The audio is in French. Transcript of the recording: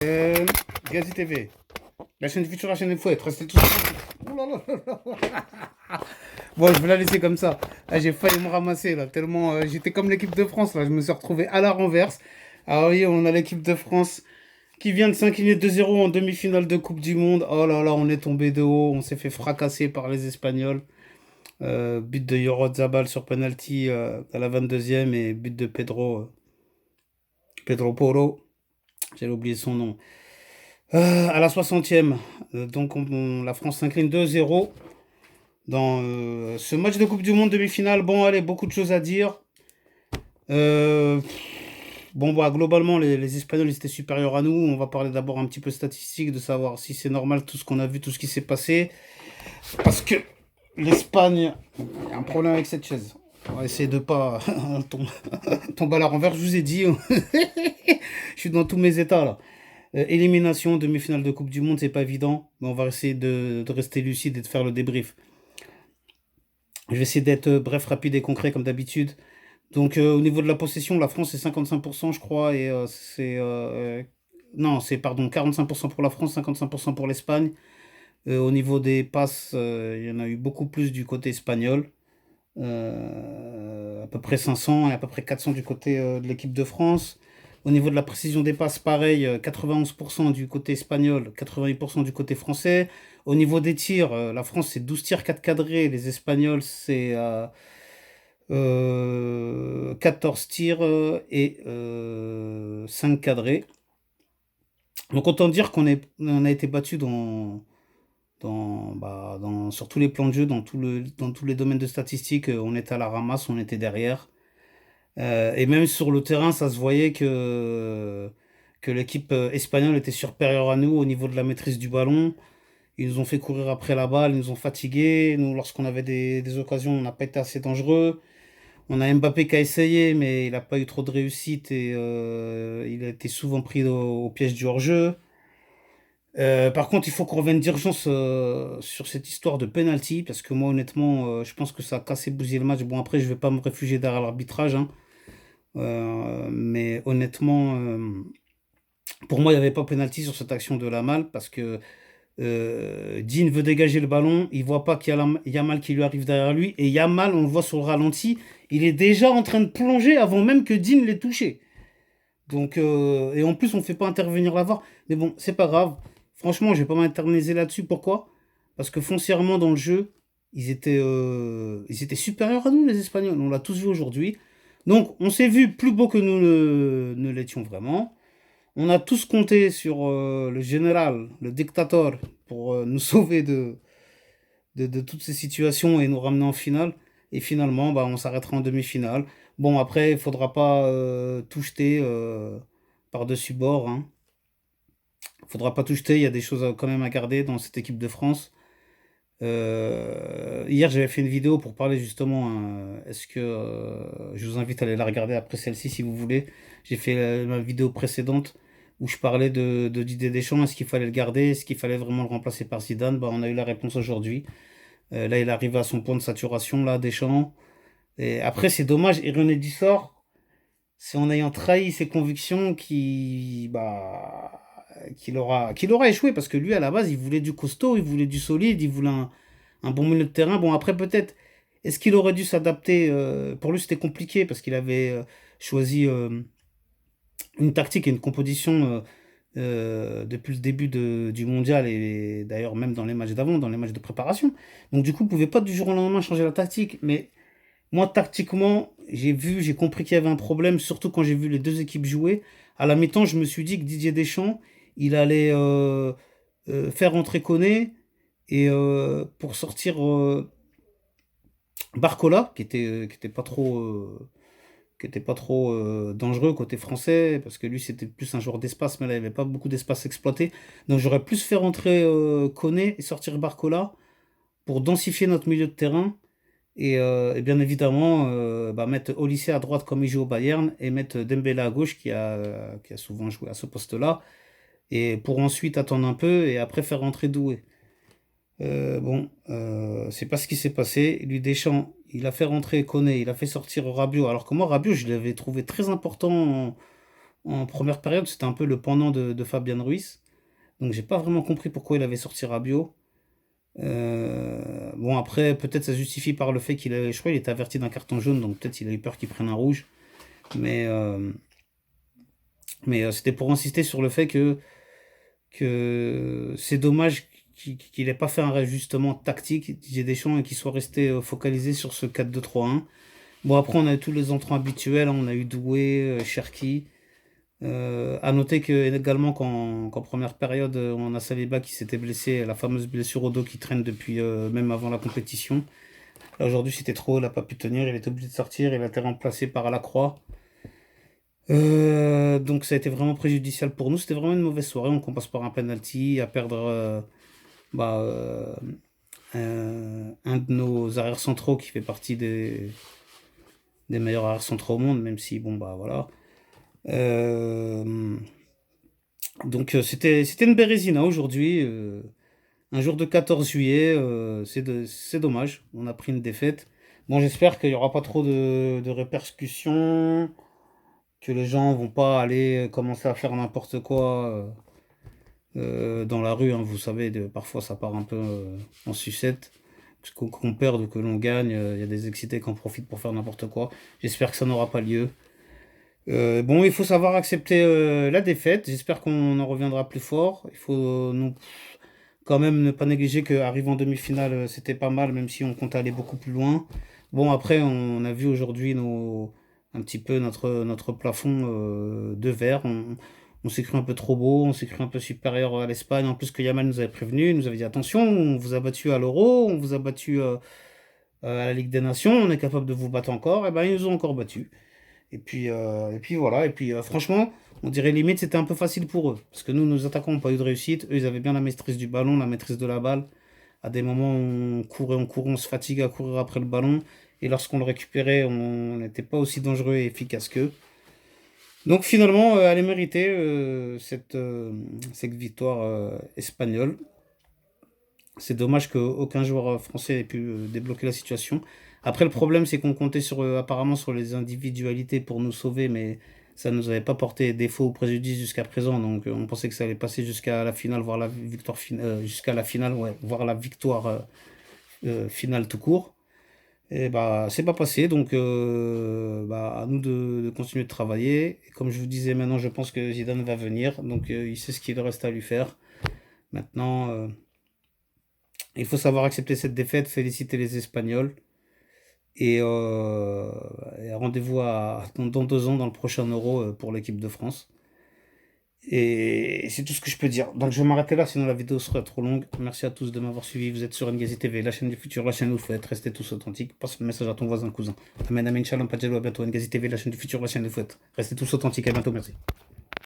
Euh, Gazi TV, la chaîne du futur, la chaîne info, être resté tout seul. Ouh là là là là. Bon, je vais la laisser comme ça. Ah, j'ai failli me ramasser là, tellement j'étais comme l'équipe de France là, je me suis retrouvé à la renverse. Ah oui, on a l'équipe de France qui vient de s'incliner 2-0 en demi-finale de Coupe du Monde. Oh là là, on est tombé de haut, on s'est fait fracasser par les Espagnols. But de Yorozabal sur penalty à la 22e et but de Pedro Porro, j'ai oublié son nom. À la 60e, donc la France s'incline 2-0 dans ce match de Coupe du Monde demi-finale. Bon, allez, beaucoup de choses à dire. Euh, bon, bah, globalement, les Espagnols ils étaient supérieurs à nous. On va parler d'abord un petit peu statistique, de savoir si c'est normal tout ce qu'on a vu, tout ce qui s'est passé. Parce que l'Espagne, il y a un problème avec cette chaise. On va essayer de pas tomber à la renverse. Je vous ai dit, je suis dans tous mes états là. Élimination, demi-finale de Coupe du Monde, c'est pas évident, mais on va essayer de rester lucide et de faire le débrief. Je vais essayer d'être bref, rapide et concret comme d'habitude. Donc au niveau de la possession, la France c'est 55% je crois, et non, c'est pardon, 45% pour la France, 55% pour l'Espagne. Au niveau des passes, il y en a eu beaucoup plus du côté espagnol. À peu près 500 et à peu près 400 du côté de l'équipe de France. Au niveau de la précision des passes, pareil, 91% du côté espagnol, 88% du côté français. Au niveau des tirs, la France c'est 12 tirs, 4 cadrés. Les Espagnols c'est 14 tirs et 5 cadrés. Donc autant dire on a été battu sur tous les plans de jeu, dans tous les domaines de statistiques. On était à la ramasse, on était derrière. Et même sur le terrain, ça se voyait que l'équipe espagnole était supérieure à nous au niveau de la maîtrise du ballon. Ils nous ont fait courir après la balle, ils nous ont fatigués. Nous, lorsqu'on avait des occasions, on n'a pas été assez dangereux. On a Mbappé qui a essayé, mais il n'a pas eu trop de réussite et il a été souvent pris au piège du hors-jeu. Par contre, il faut qu'on revienne d'urgence sur cette histoire de penalty, parce que moi, honnêtement, je pense que ça a cassé, bousillé le match. Bon, après, je vais pas me réfugier derrière l'arbitrage, hein. Mais honnêtement, pour moi, il n'y avait pas penalty sur cette action de Lamal parce que Dean veut dégager le ballon, il voit pas qu'il y a Yamal qui lui arrive derrière lui et Yamal, on le voit sur le ralenti, il est déjà en train de plonger avant même que Dean l'ait touché. Donc, et en plus, on ne fait pas intervenir la VAR. Mais bon, c'est pas grave. Franchement, je vais pas m'interniser là-dessus. Pourquoi? Parce que foncièrement, dans le jeu, ils étaient supérieurs à nous, les Espagnols. On l'a tous vu aujourd'hui. Donc, on s'est vu plus beau que nous ne l'étions vraiment. On a tous compté sur le général, le dictateur, pour nous sauver de toutes ces situations et nous ramener en finale. Et finalement, bah, on s'arrêtera en demi-finale. Bon, après, il faudra pas tout jeter par-dessus bord, hein. Faudra pas tout jeter. Il y a des choses quand même à garder dans cette équipe de France. Hier, j'avais fait une vidéo pour parler justement. Est-ce que je vous invite à aller la regarder après celle-ci si vous voulez. J'ai fait ma vidéo précédente où je parlais de Didier Deschamps. Est-ce qu'il fallait le garder? Est-ce qu'il fallait vraiment le remplacer par Zidane? Bah, on a eu la réponse aujourd'hui. Là, il arrive à son point de saturation, là, Deschamps. Et après, c'est dommage, ironie du sort, c'est en ayant trahi ses convictions qu'il aura échoué. Parce que lui, à la base, il voulait du costaud, il voulait du solide, il voulait un bon milieu de terrain. Bon, après, peut-être, est-ce qu'il aurait dû s'adapter pour lui, c'était compliqué parce qu'il avait choisi une tactique et une composition depuis le début du mondial et d'ailleurs même dans les matchs d'avant, dans les matchs de préparation. Donc, du coup, il ne pouvait pas du jour au lendemain changer la tactique. Mais moi, tactiquement, j'ai compris qu'il y avait un problème, surtout quand j'ai vu les deux équipes jouer. À la mi-temps, je me suis dit que Didier Deschamps, il allait faire entrer Koné et pour sortir Barcola, qui était pas trop dangereux côté français, parce que lui, c'était plus un joueur d'espace, mais là, il n'y avait pas beaucoup d'espace exploité. Donc, j'aurais plus fait rentrer Koné et sortir Barcola pour densifier notre milieu de terrain et bien évidemment, mettre Olysée à droite comme il joue au Bayern et mettre Dembélé à gauche qui a souvent joué à ce poste-là. Et pour ensuite attendre un peu et après faire rentrer Doué. C'est pas ce qui s'est passé. Lui, Deschamps, il a fait rentrer Koné, il a fait sortir Rabiot. Alors que moi, Rabiot, je l'avais trouvé très important en première période, c'était un peu le pendant de Fabian Ruiz. Donc j'ai pas vraiment compris pourquoi il avait sorti Rabiot. Bon, après, peut-être ça se justifie par le fait qu'il a, je crois, il était averti d'un carton jaune, donc peut-être il a eu peur qu'il prenne un rouge. Mais, c'était pour insister sur le fait que c'est dommage qu'il n'ait pas fait un réajustement tactique, Didier Deschamps, et qu'il soit resté focalisé sur ce 4-2-3-1. Bon, après, on a eu tous les entrants habituels, hein. On a eu Doué, Cherki. À noter que également qu'en première période, on a Saliba qui s'était blessé, la fameuse blessure au dos qui traîne depuis même avant la compétition. Là aujourd'hui c'était trop, il n'a pas pu tenir, il était obligé de sortir, il a été remplacé par Lacroix. Donc ça a été vraiment préjudicial pour nous, c'était vraiment une mauvaise soirée, on commence par un penalty, à perdre bah, un de nos arrières centraux qui fait partie des meilleurs arrières centraux au monde, même si bon bah voilà. Euh, Donc c'était une bérésina aujourd'hui, un jour de 14 juillet, c'est dommage, on a pris une défaite. Bon, j'espère qu'il n'y aura pas trop de répercussions, que les gens vont pas aller commencer à faire n'importe quoi dans la rue, hein. Vous savez, parfois ça part un peu en sucette. Qu'on perde ou que l'on gagne, il y a des excités qui en profitent pour faire n'importe quoi. J'espère que ça n'aura pas lieu. Bon, il faut savoir accepter la défaite. J'espère qu'on en reviendra plus fort. Il faut quand même ne pas négliger qu'arriver en demi-finale, c'était pas mal, même si on compte aller beaucoup plus loin. Bon, après, on a vu aujourd'hui un petit peu notre plafond de verre. On s'est cru un peu trop beau, on s'est cru un peu supérieur à l'Espagne. En plus que Yamal nous avait prévenu, il nous avait dit attention, on vous a battu à l'Euro, on vous a battu à la Ligue des Nations, on est capable de vous battre encore. Et ben, ils nous ont encore battus. Et puis voilà. Et puis franchement, on dirait limite c'était un peu facile pour eux. Parce que nous, nos attaquants n'ont pas eu de réussite. Eux, ils avaient bien la maîtrise du ballon, la maîtrise de la balle. À des moments, on courait, on se fatiguait à courir après le ballon. Et lorsqu'on le récupérait, on n'était pas aussi dangereux et efficace qu'eux. Donc finalement, elle est méritée cette victoire espagnole. C'est dommage qu'aucun joueur français ait pu débloquer la situation. Après, le problème, c'est qu'on comptait apparemment sur les individualités pour nous sauver, mais ça ne nous avait pas porté défaut ou préjudice jusqu'à présent. Donc, on pensait que ça allait passer jusqu'à la finale, voire la victoire jusqu'à la finale, ouais, voire la victoire finale tout court. Et bah, c'est pas passé. Donc, bah, à nous de continuer de travailler. Et comme je vous disais, maintenant, je pense que Zidane va venir. Donc, il sait ce qu'il reste à lui faire. Maintenant. Il faut savoir accepter cette défaite, féliciter les Espagnols et, rendez-vous dans 2 ans dans le prochain Euro pour l'équipe de France. Et c'est tout ce que je peux dire. Donc je vais m'arrêter là, sinon la vidéo sera trop longue. Merci à tous de m'avoir suivi. Vous êtes sur Ngazi TV, la chaîne du futur, la chaîne où il faut être. Restez tous authentiques. Passe le message à ton voisin, cousin. Amen, amen, shalom, pas de jaloux, à bientôt. Ngazi TV, la chaîne du futur, la chaîne où il faut être. Restez tous authentiques, à bientôt, merci.